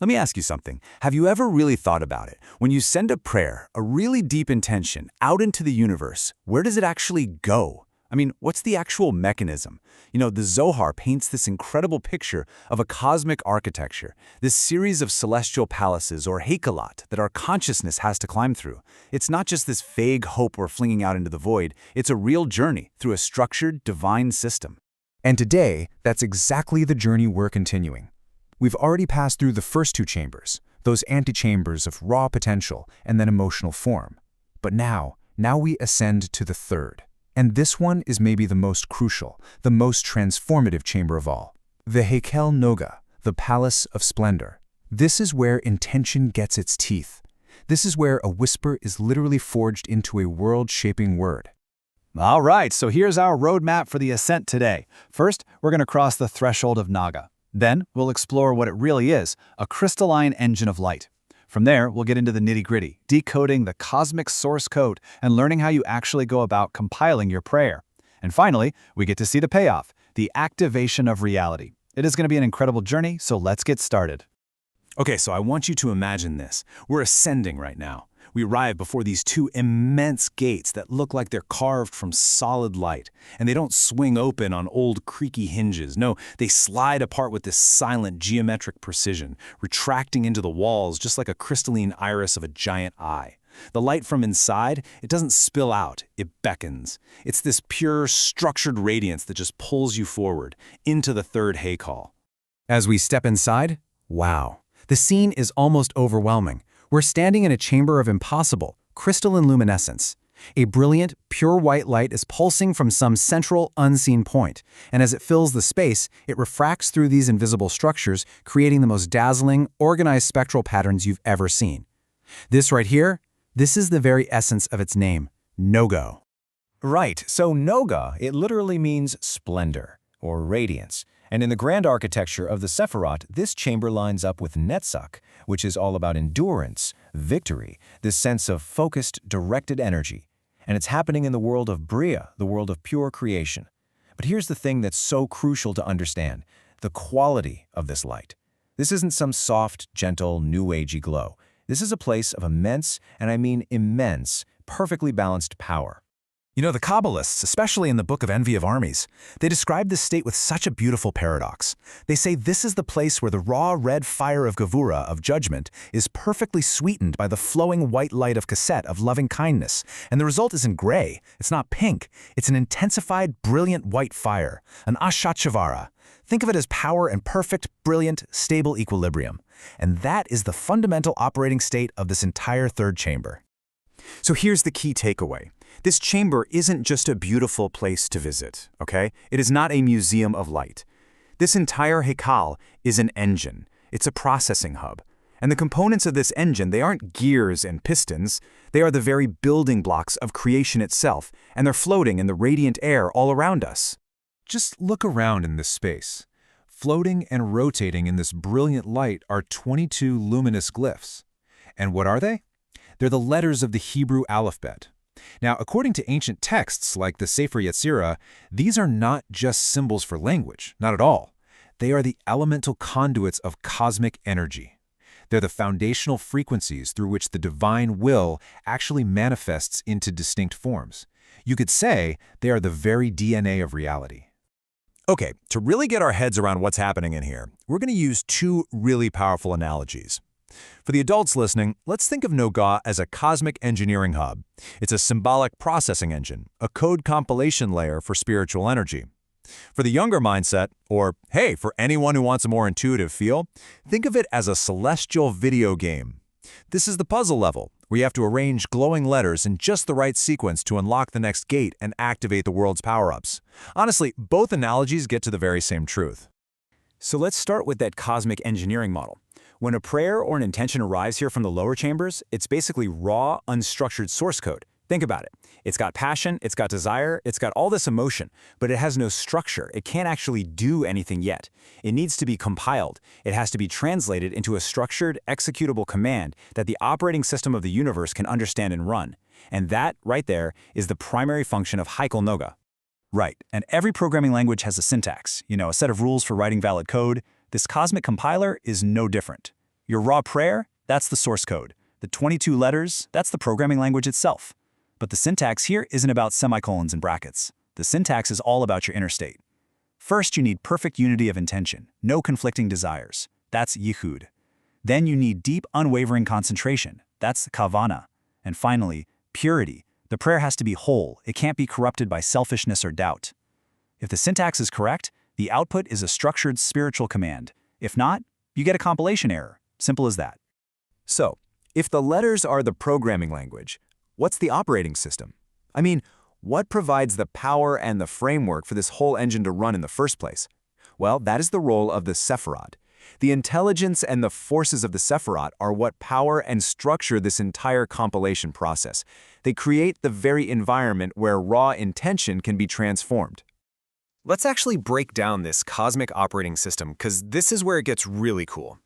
Let me ask you something. Have you ever really thought about it? When you send a prayer, a really deep intention, out into the universe, where does it actually go? I mean, what's the actual mechanism? The Zohar paints this incredible picture of a cosmic architecture, this series of celestial palaces or Heichalat that our consciousness has to climb through. It's not just this vague hope we're flinging out into the void, it's a real journey through a structured, divine system. And today, that's exactly the journey we're continuing. We've already passed through the first two chambers, those antechambers of raw potential and then emotional form. But now we ascend to the third. And this one is maybe the most crucial, the most transformative chamber of all. The Heichal Noga, the Palace of Splendor. This is where intention gets its teeth. This is where a whisper is literally forged into a world-shaping word. All right, so here's our roadmap for the ascent today. First, we're going to cross the threshold of Noga. Then, we'll explore what it really is, a crystalline engine of light. From there, we'll get into the nitty-gritty, decoding the cosmic source code and learning how you actually go about compiling your prayer. And finally, we get to see the payoff, the activation of reality. It is going to be an incredible journey, so let's get started. Okay, so I want you to imagine this. We're ascending right now. We arrive before these two immense gates that look like they're carved from solid light, and they don't swing open on old creaky hinges. No, they slide apart with this silent geometric precision, retracting into the walls just like a crystalline iris of a giant eye. The light from inside, it doesn't spill out, it beckons. It's this pure, structured radiance that just pulls you forward into the third Heichal. As we step inside, wow, the scene is almost overwhelming. We're standing in a chamber of impossible, crystalline luminescence. A brilliant, pure white light is pulsing from some central, unseen point, and as it fills the space, it refracts through these invisible structures, creating the most dazzling, organized spectral patterns you've ever seen. This right here, this is the very essence of its name, Noga. Right, so Noga, it literally means splendor, or radiance. And in the grand architecture of the Sephirot, this chamber lines up with Netzach, which is all about endurance, victory, this sense of focused, directed energy. And it's happening in the world of Bria, the world of pure creation. But here's the thing that's so crucial to understand, the quality of this light. This isn't some soft, gentle, new agey glow. This is a place of immense, and I mean immense, perfectly balanced power. The Kabbalists, especially in the Book of Envy of Armies, they describe this state with such a beautiful paradox. They say this is the place where the raw red fire of Gevura, of judgment, is perfectly sweetened by the flowing white light of Chesed, of loving kindness. And the result isn't gray, it's not pink, it's an intensified, brilliant white fire, an Ashat Shavara. Think of it as power and perfect, brilliant, stable equilibrium. And that is the fundamental operating state of this entire third chamber. So here's the key takeaway. This chamber isn't just a beautiful place to visit, okay? It is not a museum of light. This entire Heichal is an engine. It's a processing hub. And the components of this engine, they aren't gears and pistons. They are the very building blocks of creation itself, and they're floating in the radiant air all around us. Just look around in this space. Floating and rotating in this brilliant light are 22 luminous glyphs. And what are they? They're the letters of the Hebrew alphabet. Now, according to ancient texts like the Sefer Yetzirah, these are not just symbols for language, not at all. They are the elemental conduits of cosmic energy. They're the foundational frequencies through which the divine will actually manifests into distinct forms. You could say they are the very DNA of reality. Okay, to really get our heads around what's happening in here, we're going to use two really powerful analogies. For the adults listening, let's think of Noga as a cosmic engineering hub. It's a symbolic processing engine, a code compilation layer for spiritual energy. For the younger mindset, or hey, for anyone who wants a more intuitive feel, think of it as a celestial video game. This is the puzzle level, where you have to arrange glowing letters in just the right sequence to unlock the next gate and activate the world's power-ups. Honestly, both analogies get to the very same truth. So let's start with that cosmic engineering model. When a prayer or an intention arrives here from the lower chambers, it's basically raw, unstructured source code. Think about it. It's got passion, it's got desire, it's got all this emotion, but it has no structure. It can't actually do anything yet. It needs to be compiled. It has to be translated into a structured, executable command that the operating system of the universe can understand and run. And that, right there, is the primary function of Heichal Noga. Right, and every programming language has a syntax, a set of rules for writing valid code. This cosmic compiler is no different. Your raw prayer, that's the source code. The 22 letters, that's the programming language itself. But the syntax here isn't about semicolons and brackets. The syntax is all about your inner state. First, you need perfect unity of intention, no conflicting desires. That's yichud. Then you need deep, unwavering concentration. That's kavanah. And finally, purity. The prayer has to be whole. It can't be corrupted by selfishness or doubt. If the syntax is correct, the output is a structured spiritual command. If not, you get a compilation error. Simple as that. So, if the letters are the programming language, what's the operating system? I mean, what provides the power and the framework for this whole engine to run in the first place? Well, that is the role of the Sephirot. The intelligence and the forces of the Sephirot are what power and structure this entire compilation process. They create the very environment where raw intention can be transformed. Let's actually break down this cosmic operating system, because this is where it gets really cool.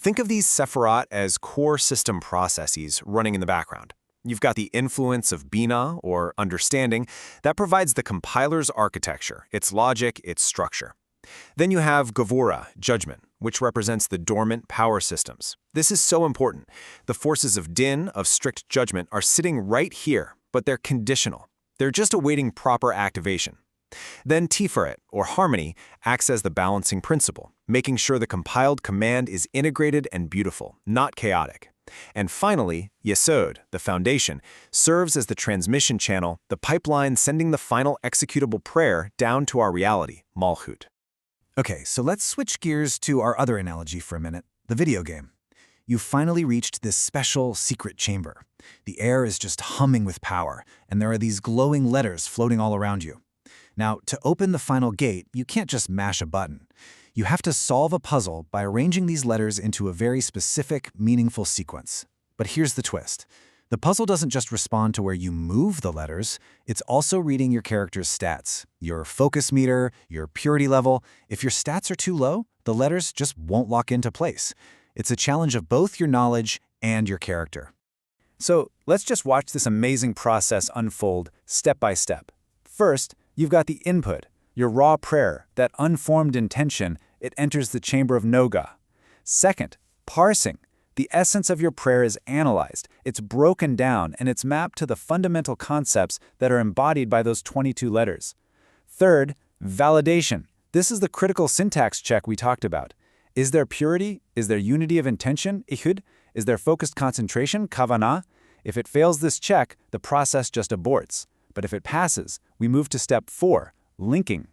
Think of these Sephirot as core system processes running in the background. You've got the influence of Bina, or understanding, that provides the compiler's architecture, its logic, its structure. Then you have Gevura, judgment, which represents the dormant power systems. This is so important. The forces of Din, of strict judgment, are sitting right here, but they're conditional. They're just awaiting proper activation. Then Tiferet, or harmony, acts as the balancing principle, making sure the compiled command is integrated and beautiful, not chaotic. And finally, Yesod, the foundation, serves as the transmission channel, the pipeline sending the final executable prayer down to our reality, Malchut. Okay, so let's switch gears to our other analogy for a minute, the video game. You've finally reached this special secret chamber. The air is just humming with power, and there are these glowing letters floating all around you. Now, to open the final gate, you can't just mash a button. You have to solve a puzzle by arranging these letters into a very specific, meaningful sequence. But here's the twist. The puzzle doesn't just respond to where you move the letters, it's also reading your character's stats, your focus meter, your purity level. If your stats are too low, the letters just won't lock into place. It's a challenge of both your knowledge and your character. So let's just watch this amazing process unfold step by step. First, you've got the input, your raw prayer, that unformed intention. It enters the chamber of Noga. Second, parsing. The essence of your prayer is analyzed, it's broken down, and it's mapped to the fundamental concepts that are embodied by those 22 letters. Third, validation. This is the critical syntax check we talked about. Is there purity? Is there unity of intention, ihud? Is there focused concentration, kavanah? If it fails this check, the process just aborts. But if it passes, we move to step 4, linking.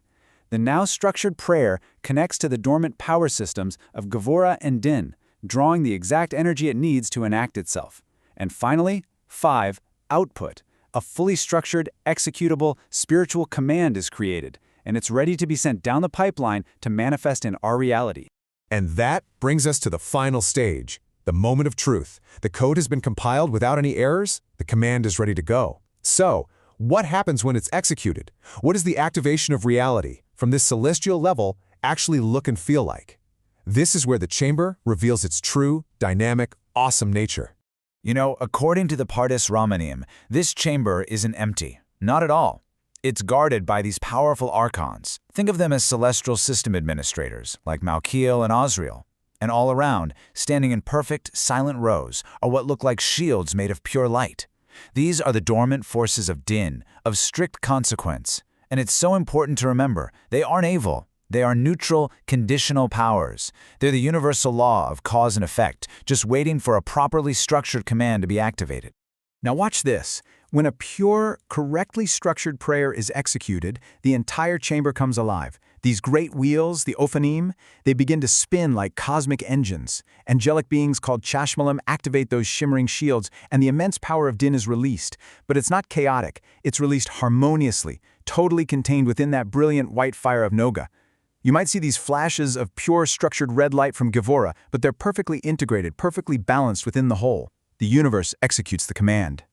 The now structured prayer connects to the dormant power systems of Gevura and Din, drawing the exact energy it needs to enact itself. And finally, 5, output. A fully structured, executable, spiritual command is created, and it's ready to be sent down the pipeline to manifest in our reality. And that brings us to the final stage, the moment of truth. The code has been compiled without any errors. The command is ready to go. So, what happens when it's executed? What does the activation of reality from this celestial level actually look and feel like? This is where the chamber reveals its true, dynamic, awesome nature. You know, according to the Pardes Ramanim, this chamber isn't empty. Not at all. It's guarded by these powerful archons. Think of them as celestial system administrators, like Malkiel and Osriel. And all around, standing in perfect, silent rows, are what look like shields made of pure light. These are the dormant forces of Din, of strict consequence. And it's so important to remember, they aren't evil. They are neutral, conditional powers. They're the universal law of cause and effect, just waiting for a properly structured command to be activated. Now watch this. When a pure, correctly structured prayer is executed, the entire chamber comes alive. These great wheels, the Ophanim, they begin to spin like cosmic engines. Angelic beings called Chashmalim activate those shimmering shields, and the immense power of Din is released. But it's not chaotic. It's released harmoniously, totally contained within that brilliant white fire of Noga. You might see these flashes of pure structured red light from Gevura, but they're perfectly integrated, perfectly balanced within the whole. The universe executes the command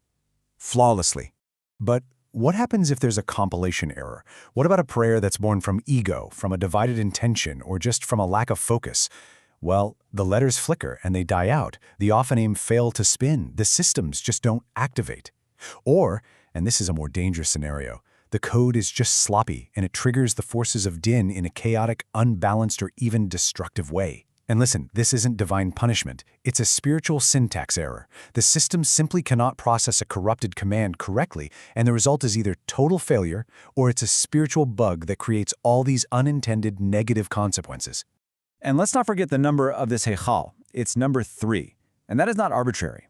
flawlessly. But what happens if there's a compilation error? What about a prayer that's born from ego, from a divided intention, or just from a lack of focus? Well, the letters flicker and they die out. The Ophanim fail to spin. The systems just don't activate. Or, and this is a more dangerous scenario, the code is just sloppy and it triggers the forces of Din in a chaotic, unbalanced, or even destructive way. And listen, this isn't divine punishment. It's a spiritual syntax error. The system simply cannot process a corrupted command correctly, and the result is either total failure or it's a spiritual bug that creates all these unintended negative consequences. And let's not forget the number of this Heichal. It's number 3, and that is not arbitrary.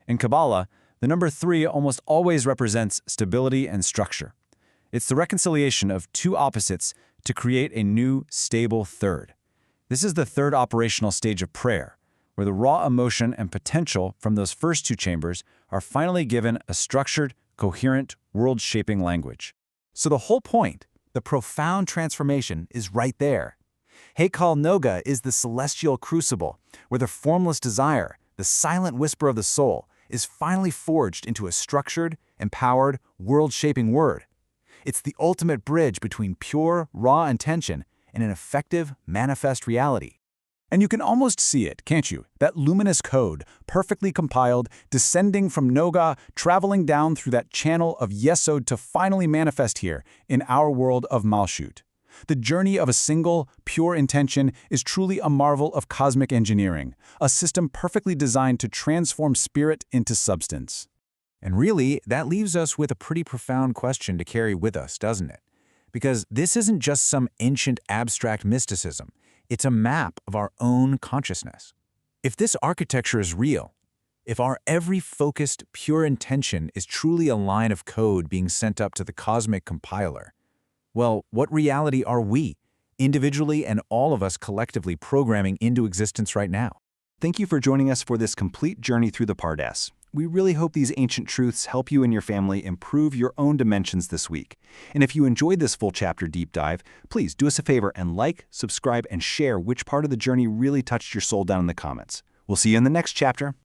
In Kabbalah, the number 3 almost always represents stability and structure. It's the reconciliation of two opposites to create a new, stable third. This is the third operational stage of prayer, where the raw emotion and potential from those first two chambers are finally given a structured, coherent, world-shaping language. So the whole point, the profound transformation, is right there. Heichal Noga is the celestial crucible, where the formless desire, the silent whisper of the soul, is finally forged into a structured, empowered, world-shaping word. It's the ultimate bridge between pure, raw intention and an effective, manifest reality. And you can almost see it, can't you? That luminous code, perfectly compiled, descending from Noga, traveling down through that channel of Yesod to finally manifest here in our world of Malshut. The journey of a single, pure intention is truly a marvel of cosmic engineering, a system perfectly designed to transform spirit into substance. And really, that leaves us with a pretty profound question to carry with us, doesn't it? Because this isn't just some ancient abstract mysticism. It's a map of our own consciousness. If this architecture is real, if our every focused, pure intention is truly a line of code being sent up to the cosmic compiler, well, what reality are we, individually and all of us collectively programming into existence right now? Thank you for joining us for this complete journey through the Pardes. We really hope these ancient truths help you and your family improve your own dimensions this week. And if you enjoyed this full chapter deep dive, please do us a favor and like, subscribe, and share which part of the journey really touched your soul down in the comments. We'll see you in the next chapter.